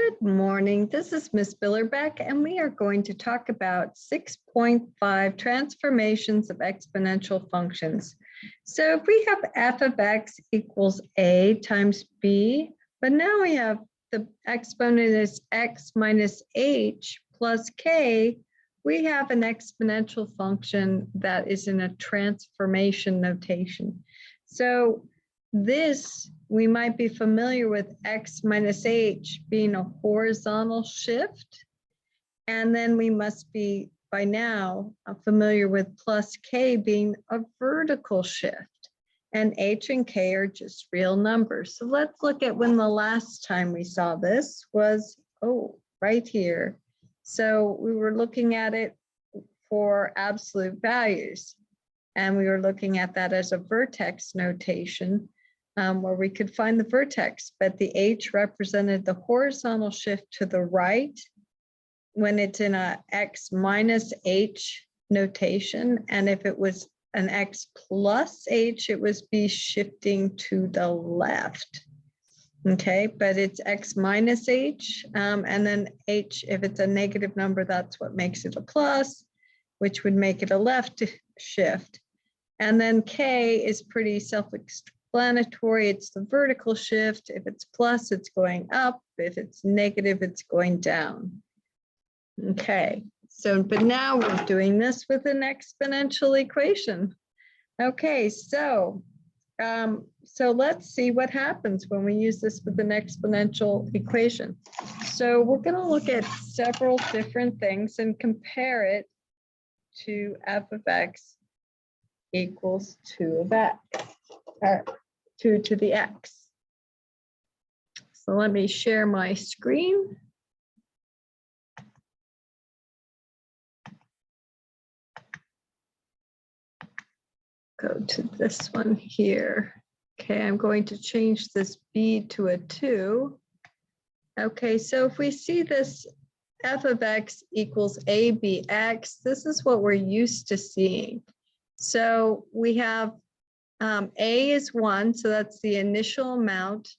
Good morning. This is Ms. Billerbeck, and we are going to talk about 6.5 transformations of exponential functions. So if we have f of x equals a times b, but now we have the exponent is x minus h plus k, we have an exponential function that is in a transformation notation. So this, we might be familiar with x minus h being a horizontal shift. And then we must be, by now, familiar with plus k being a vertical shift. And h and k are just real numbers. So let's look at when the last time we saw this was, right here. So we were looking at it for absolute values. And we were looking at that as a vertex notation. Where we could find the vertex, but the h represented the horizontal shift to the right when it's in a x minus h notation. And if it was an x plus h, it was be shifting to the left. Okay, but it's x minus h, and then h, if it's a negative number, that's what makes it a plus, which would make it a left shift. And then k is pretty self-explanatory. It's the vertical shift. If it's plus, it's going up. If it's negative, it's going down. Okay, so, but now we're doing this with an exponential equation. Okay, so let's see what happens when we use this with an exponential equation. So we're going to look at several different things and compare it to f of x equals 2 of x. 2 to the x. So let me share my screen. Go to this one here. Okay, I'm going to change this b to a 2. Okay, so if we see this f of x equals abx, this is what we're used to seeing. So we have a is 1, so that's the initial amount,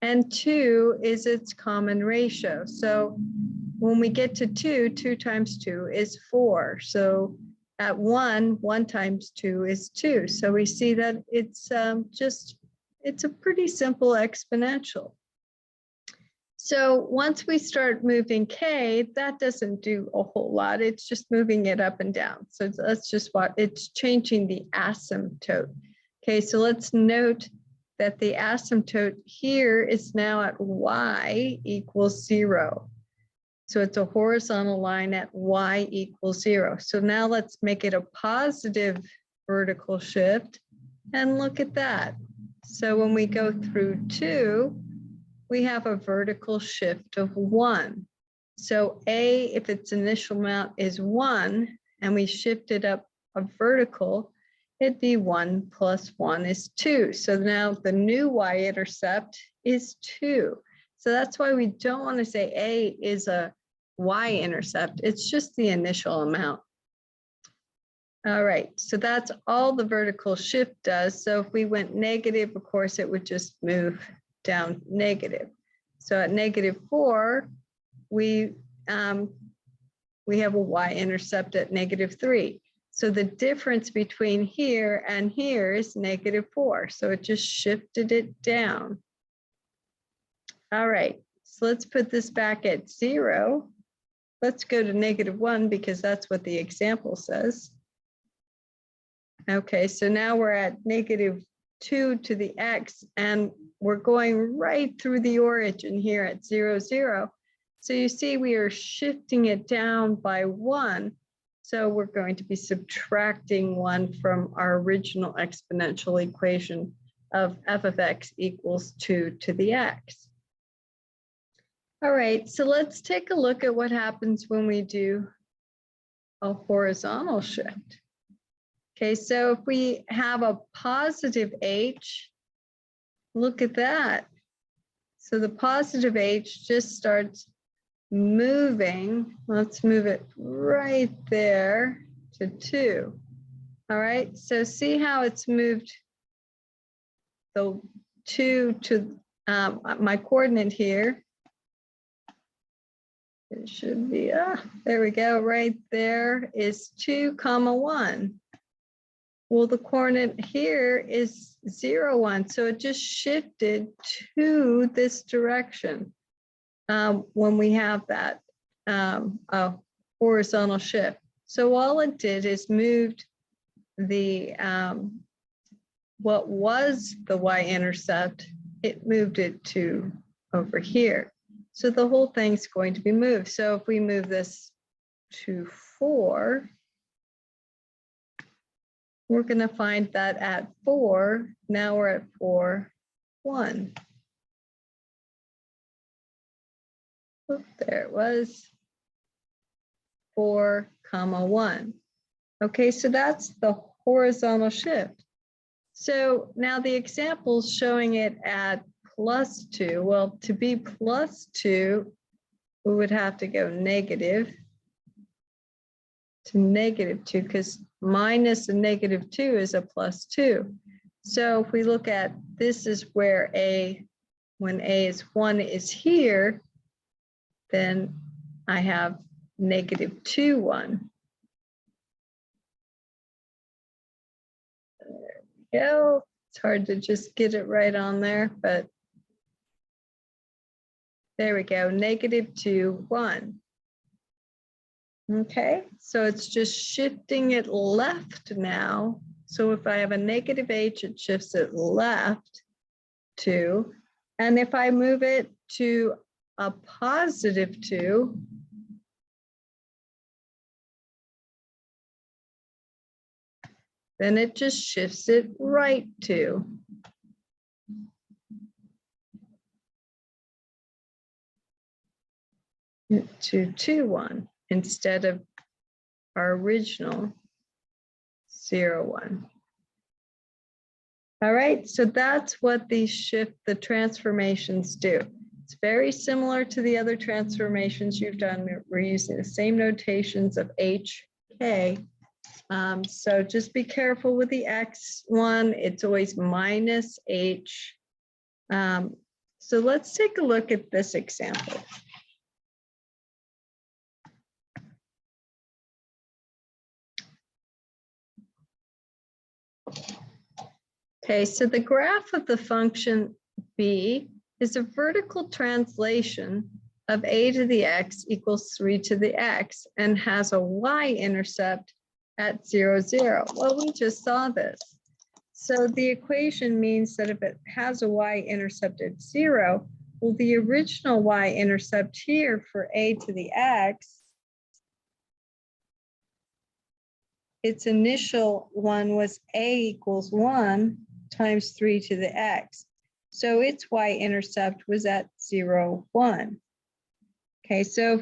and 2 is its common ratio. So when we get to 2, 2 times 2 is 4. So at 1, 1 times 2 is 2. So we see that it's it's a pretty simple exponential. So once we start moving k, that doesn't do a whole lot. It's just moving it up and down. So that's just what it's changing the asymptote. Okay, so let's note that the asymptote here is now at y equals 0. So it's a horizontal line at y equals 0. So now let's make it a positive vertical shift and look at that. So when we go through 2, we have a vertical shift of 1. So a, if its initial amount is 1 and we shift it up a vertical, it'd be 1 plus 1 is 2. So now the new y-intercept is 2. So that's why we don't want to say a is a y-intercept. It's just the initial amount. All right, so that's all the vertical shift does. So if we went negative, of course, it would just move down negative. So at -4, we have a y-intercept at -3. So the difference between here and here is -4. So it just shifted it down. All right, so let's put this back at 0. Let's go to -1 because that's what the example says. Okay, so now we're at -2 to the x, and we're going right through the origin here at 0, 0. So you see we are shifting it down by 1. So we're going to be subtracting 1 from our original exponential equation of f of x equals 2 to the x. All right, so let's take a look at what happens when we do a horizontal shift. Okay, so if we have a positive h, look at that. So the positive h just starts moving. Let's move it right there to 2. All right, so see how it's moved the 2 to my coordinate here It should be, there we go, right there is 2, 1. Well, the coordinate here is 0, 1, so it just shifted to this direction when we have that horizontal shift. So all it did is moved the what was the y-intercept, it moved it to over here. So the whole thing's going to be moved. So if we move this to 4, we're going to find that at 4, now we're at 4, 1. Oop, there it was, 4, 1. Okay, so that's the horizontal shift. So now the example's showing it at +2. Well, to be +2, we would have to go negative to -2, because minus a -2 is a +2. So if we look at, this is where when A is 1 is here, then I have -2, 1. There we go. It's hard to just get it right on there, but there we go, -2, 1. Okay, so it's just shifting it left now. So if I have a -h, it shifts it left 2. And if I move it to a +2, then it just shifts it right 2. To 2, 1 instead of our original 0, 1. All right, so that's what the transformations do. It's very similar to the other transformations you've done. We're using the same notations of H, K. So just be careful with the X1. It's always minus H. So let's take a look at this example. Okay, so the graph of the function b is a vertical translation of a to the x equals 3 to the x and has a y-intercept at 0, 0. Well, we just saw this. So the equation means that if it has a y-intercept at 0, well, the original y-intercept here for a to the x, its initial one was a equals 1 times 3 to the x. So its y-intercept was at 0, 1. Okay, so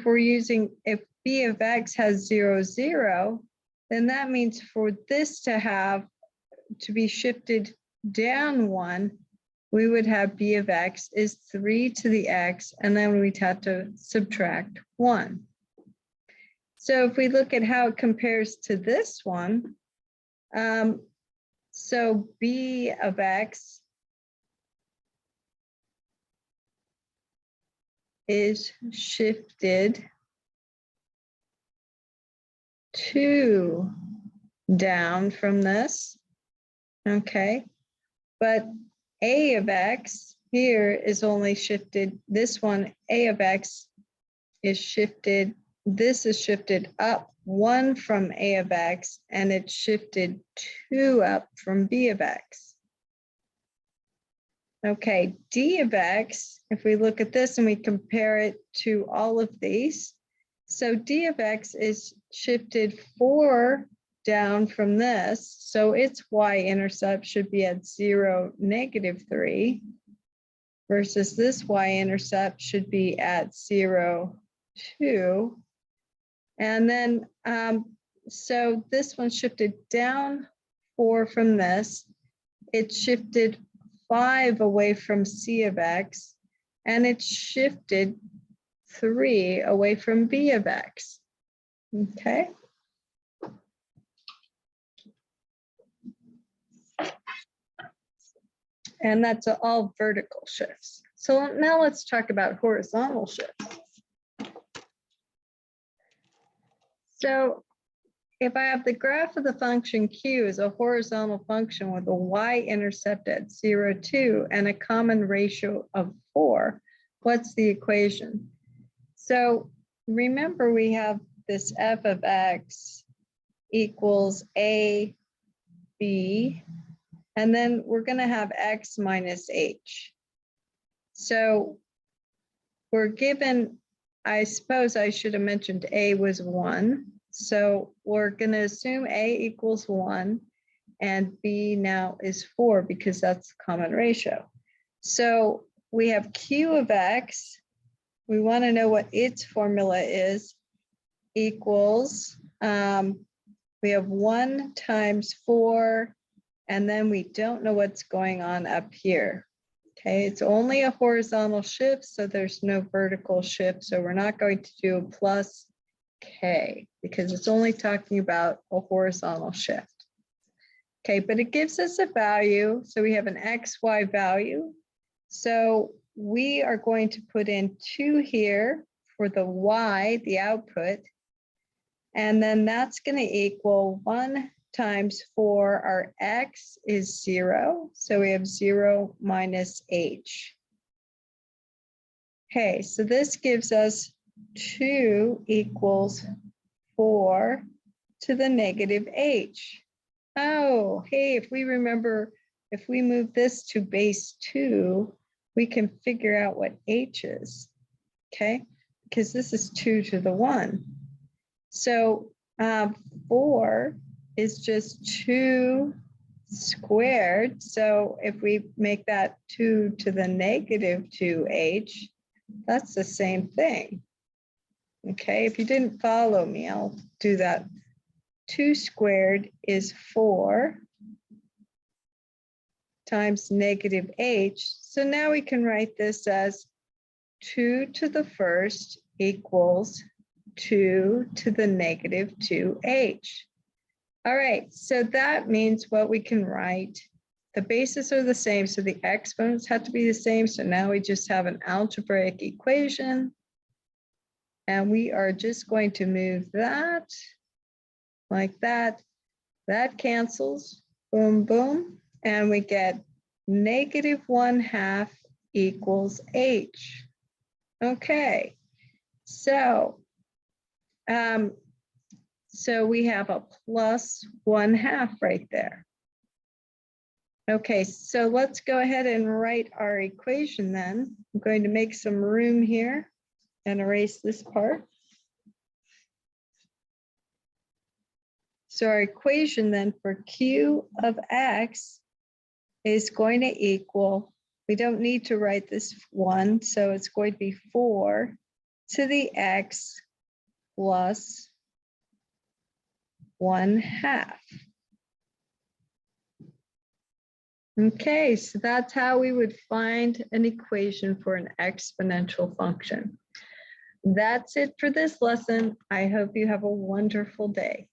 if b of x has 0, 0, then that means for this to be shifted down 1, we would have b of x is 3 to the x, and then we'd have to subtract 1. So if we look at how it compares to this one, so b of x is shifted 2 down from this, okay? But a of x here is only shifted, this one, a of x is shifted, this is shifted up 1 from a of x, and it's shifted 2 up from b of x. Okay, d of x, if we look at this and we compare it to all of these, so d of x is shifted 4 down from this, so its y-intercept should be at 0, -3, versus this y-intercept should be at 0, 2. And then, so this one shifted down 4 from this. It shifted 5 away from c of x, and it shifted 3 away from b of x. Okay. And that's all vertical shifts. So now let's talk about horizontal shifts. So if I have the graph of the function q as a horizontal function with a y-intercept at 0, 2, and a common ratio of 4, what's the equation? So remember, we have this f of x equals a, b, and then we're going to have x minus h. So we're given, I suppose I should have mentioned a was 1. So we're going to assume a equals 1 and b now is 4 because that's the common ratio. So we have q of x. We want to know what its formula is, equals, we have 1 times 4, and then we don't know what's going on up here. Okay, it's only a horizontal shift, so there's no vertical shift. So we're not going to do a plus k because it's only talking about a horizontal shift. Okay, but it gives us a value. So we have an xy value. So we are going to put in 2 here for the y, the output. And then that's going to equal 1 times 4. Our x is 0. So we have 0 minus h. Okay, so this gives us 2 equals 4 to the negative h. Oh, hey, if we remember, if we move this to base 2, we can figure out what h is, okay? Because this is 2 to the 1. So 4 is just 2 squared. So if we make that 2 to the negative 2h, that's the same thing. Okay, if you didn't follow me, I'll do that. 2 squared is 4 times negative h. So now we can write this as 2 to the first equals 2 to the negative 2h. All right, so that means what we can write. The bases are the same, so the exponents have to be the same. So now we just have an algebraic equation. And we are just going to move that like that. That cancels, boom, boom. And we get negative 1/2 equals h. Okay, so we have a plus 1/2 right there. Okay, so let's go ahead and write our equation then. I'm going to make some room here and erase this part. So our equation then for q of x is going to equal, we don't need to write this 1, so it's going to be 4 to the x plus 1/2. Okay, so that's how we would find an equation for an exponential function. That's it for this lesson. I hope you have a wonderful day.